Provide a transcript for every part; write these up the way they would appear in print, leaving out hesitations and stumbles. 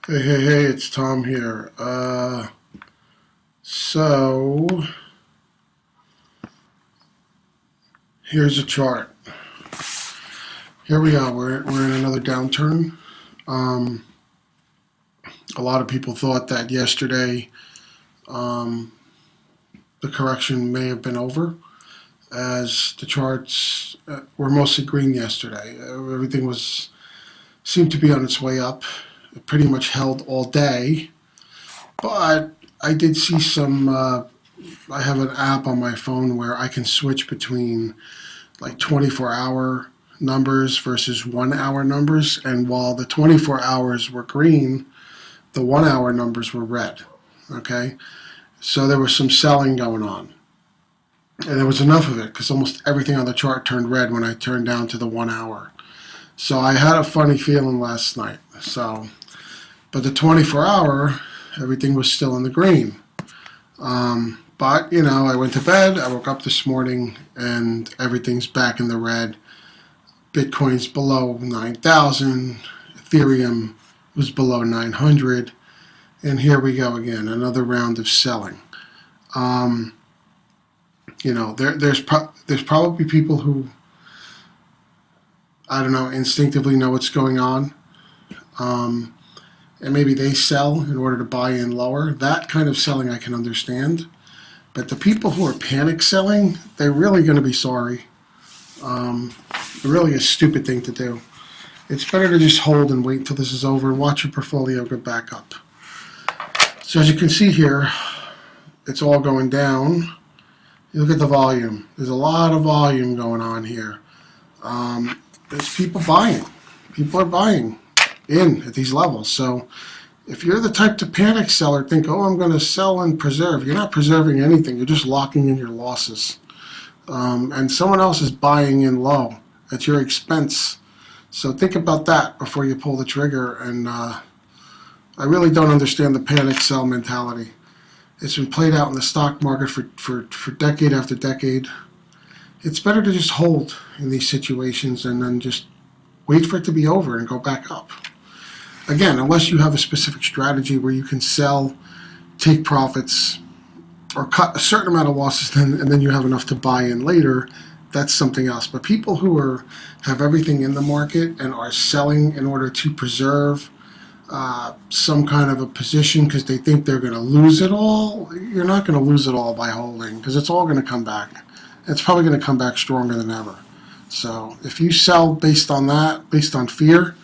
Hey, it's Tom here. So here's a chart. Here we are. We're in another downturn. Um, a lot of people thought that yesterday um, the correction may have been over, as the charts were mostly green yesterday. Everything was seemed to be on its way up. It pretty much held all day, but I did see some. I have an app on my phone where I can switch between like 24-hour numbers versus 1 hour numbers. And while the 24 hours were green, the 1 hour numbers were red. Okay. So there was some selling going on. And there was enough of it because almost everything on the chart turned red when I turned down to the 1 hour. So I had a funny feeling last night. But the 24-hour, everything was still in the green. But, I went to bed, I woke up this morning, and everything's back in the red. Bitcoin's below 9,000, Ethereum was below 900, and here we go again, another round of selling. There's probably people who, I don't know, instinctively know what's going on, and maybe they sell in order to buy in lower. That kind of selling I can understand. But the people who are panic selling, they're really going to be sorry. Really a stupid thing to do. It's better to just hold and wait until this is over and watch your portfolio go back up. So as you can see here, it's all going down. You look at the volume. There's a lot of volume going on here. There's people buying. People are buying in at these levels. So if you're the type to panic sell or think, oh, I'm going to sell and preserve, you're not preserving anything. You're just locking in your losses. And someone else is buying in low at your expense. So think about that before you pull the trigger. And I really don't understand the panic sell mentality. It's been played out in the stock market for decade after decade. It's better to just hold in these situations and then just wait for it to be over and go back up. Again, unless you have a specific strategy where you can sell, take profits, or cut a certain amount of losses, and then you have enough to buy in later, that's something else. But people who have everything in the market and are selling in order to preserve some kind of a position because they think they're going to lose it all, you're not going to lose it all by holding, because it's all going to come back. It's probably going to come back stronger than ever. So if you sell based on that, based on fear,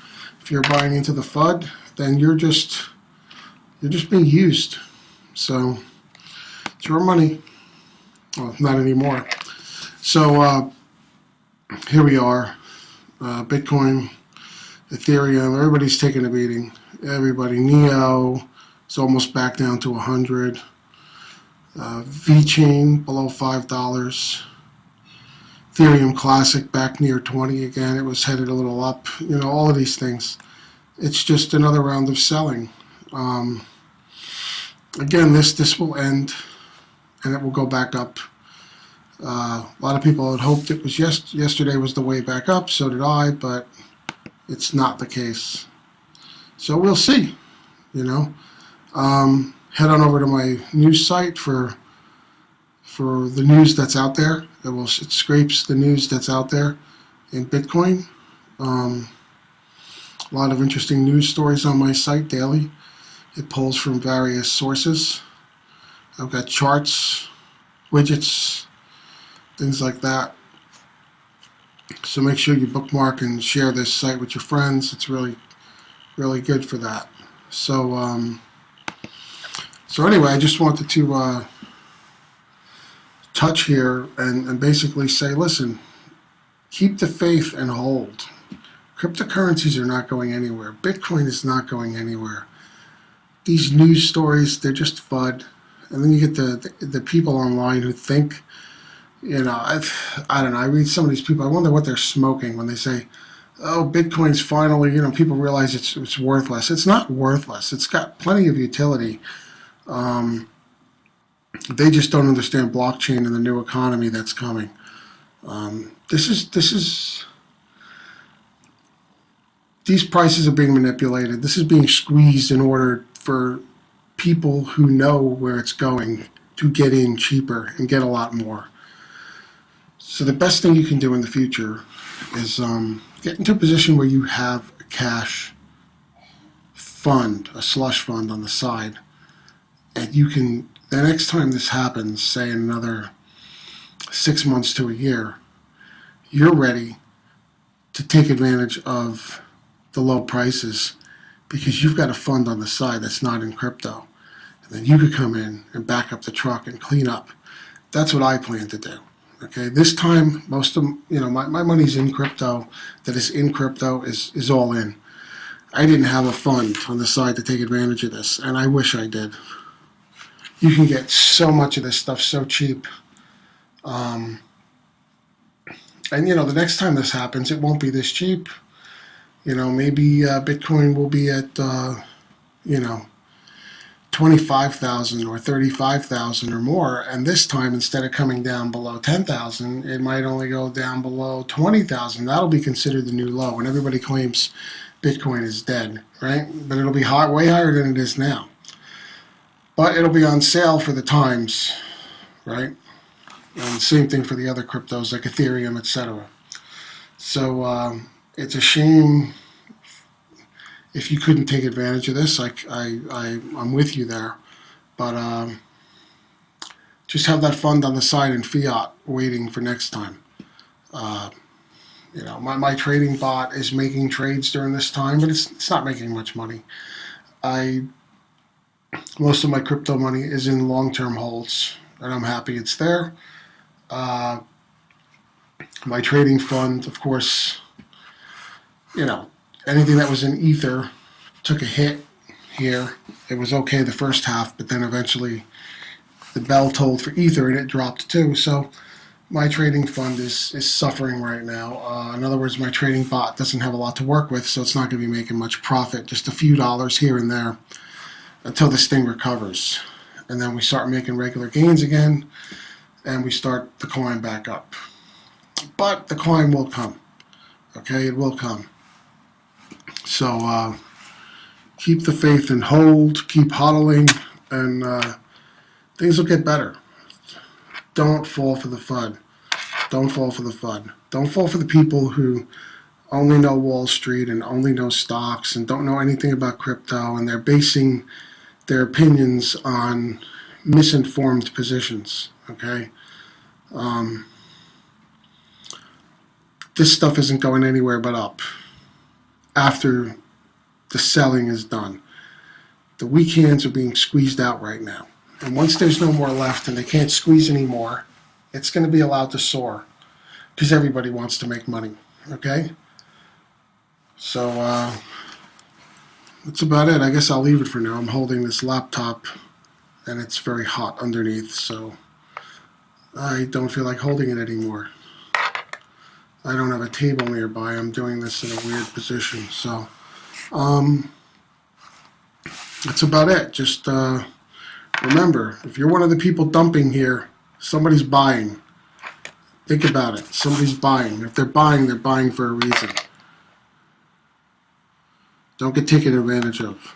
if you're buying into the FUD, then you're just being used. So it's your money. Well, not anymore. So here we are. Bitcoin, Ethereum, everybody's taking a beating. Everybody. Neo is almost back down to 100. VeChain below $5. Ethereum Classic back near 20 again. It was headed a little up. All of these things. It's just another round of selling. Again, this will end, and it will go back up. A lot of people had hoped it was yesterday was the way back up. So did I, but it's not the case. So we'll see. Head on over to my news site for the news that's out there. It scrapes the news that's out there in Bitcoin. A lot of interesting news stories on my site daily. It pulls from various sources. I've got charts, widgets, things like that. So make sure you bookmark and share this site with your friends. It's really, really good for that. So anyway, I just wanted to touch here and basically say, listen, keep the faith and hold. Cryptocurrencies are not going anywhere. Bitcoin is not going anywhere. These news stories, they're just FUD. And then you get the people online who think, I don't know, I read some of these people, I wonder what they're smoking when they say, oh, Bitcoin's finally, people realize it's worthless. It's not worthless. It's got plenty of utility. They just don't understand blockchain and the new economy that's coming. These these prices are being manipulated. This is being squeezed in order for people who know where it's going to get in cheaper and get a lot more. So the best thing you can do in the future is get into a position where you have a cash fund, a slush fund on the side, and you can, the next time this happens, say in another 6 months to a year, you're ready to take advantage of the low prices because you've got a fund on the side that's not in crypto. And then you could come in and back up the truck and clean up. That's what I plan to do. Okay, this time, most of my money's in crypto. That is in crypto is all in. I didn't have a fund on the side to take advantage of this, and I wish I did. You can get so much of this stuff so cheap. And the next time this happens, it won't be this cheap. Maybe Bitcoin will be at 25,000 or 35,000 or more, and this time, instead of coming down below 10,000, it might only go down below 20,000. That'll be considered the new low, and everybody claims Bitcoin is dead, right? But it'll be way higher than it is now. But it'll be on sale for the times, right? And same thing for the other cryptos like Ethereum, etc. So it's a shame if you couldn't take advantage of this. I'm with you there, but just have that fund on the side in fiat, waiting for next time. My trading bot is making trades during this time, but it's not making much money. Most of my crypto money is in long-term holds, and I'm happy it's there. My trading fund, of course, anything that was in Ether took a hit here. It was okay the first half, but then eventually the bell tolled for Ether and it dropped too. So my trading fund is suffering right now. In other words, my trading bot doesn't have a lot to work with, so it's not going to be making much profit, just a few dollars here and there until this thing recovers. And then we start making regular gains again, and we start the climb back up. But the climb will come. Okay, it will come. So keep the faith and hold, keep hodling, and things will get better. Don't fall for the FUD. Don't fall for the FUD. Don't fall for the people who only know Wall Street and only know stocks and don't know anything about crypto, and they're basing their opinions on misinformed positions. Okay? This stuff isn't going anywhere but up after the selling is done. The weak hands are being squeezed out right now. And once there's no more left and they can't squeeze anymore, it's going to be allowed to soar because everybody wants to make money. Okay? So that's about it. I guess I'll leave it for now. I'm holding this laptop and it's very hot underneath, so I don't feel like holding it anymore. I don't have a table nearby. I'm doing this in a weird position. So that's about it. Just remember, if you're one of the people dumping here, somebody's buying. Think about it. Somebody's buying. If they're buying for a reason. Don't get taken advantage of.